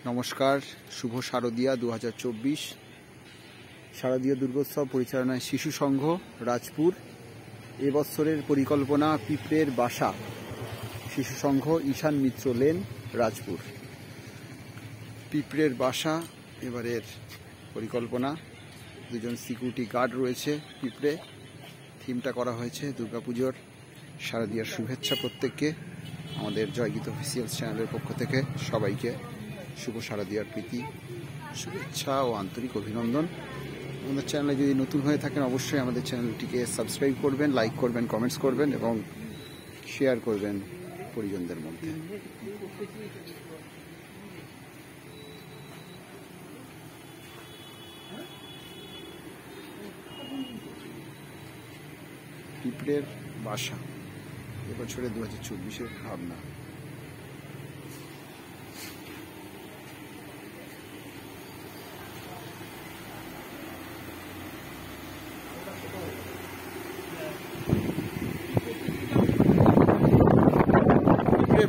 নমস্কার, শুভ শারদিয়া 2024 শারদীয় দুর্গোৎসব পরিচালনায় শিশু সংঘ রাজপুর। এবছরের পরিকল্পনা পিঁপড়ের বাসা। শিশু সংঘ ঈশান মিত্র লেন রাজপুর। পিঁপড়ের বাসা এবারের পরিকল্পনা। দুজন সিকিউরিটি গার্ড রয়েছে পিঁপড়ে। থিমটা করা হয়েছে দুর্গাপুজোর। শারদীয়ার শুভেচ্ছা প্রত্যেককে। আমাদের জয়গীত অফিসিয়াল চ্যানেলের পক্ষ থেকে সবাইকে শুভ শারদীয়ার প্রীতি, শুভেচ্ছা ও আন্তরিক অভিনন্দন। আমাদের চ্যানেলে যদি নতুন হয়ে থাকেন অবশ্যই আমাদের চ্যানেলটিকে সাবস্ক্রাইব করবেন, লাইক করবেন, কমেন্টস করবেন এবং শেয়ার করবেন পরিজনদের মধ্যে। পিঁপড়ের বাসা এবছরে 2024-এর ভাবনা।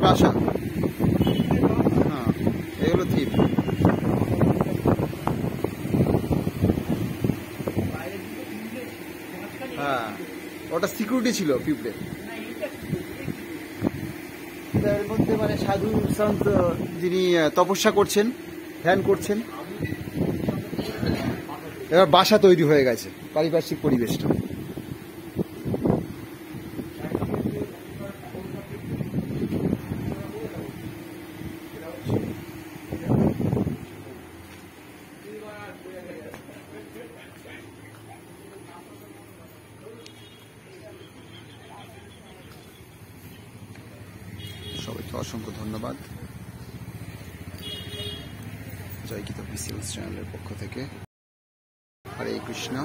বাসা, হ্যাঁ, এগুলো থিম। হ্যাঁ, ওটা সিকিউরিটি ছিল পিঁপড়ে। এর মধ্যে মানে সাধু সন্ত যিনি তপস্যা করছেন, ধ্যান করছেন। এবার বাসা তৈরি হয়ে গেছে, পারিপার্শ্বিক পরিবেশটা। সবাইকে অসংখ্য ধন্যবাদ জয়গীত অফিসিয়াল চ্যানেলের পক্ষ থেকে। হরে কৃষ্ণ।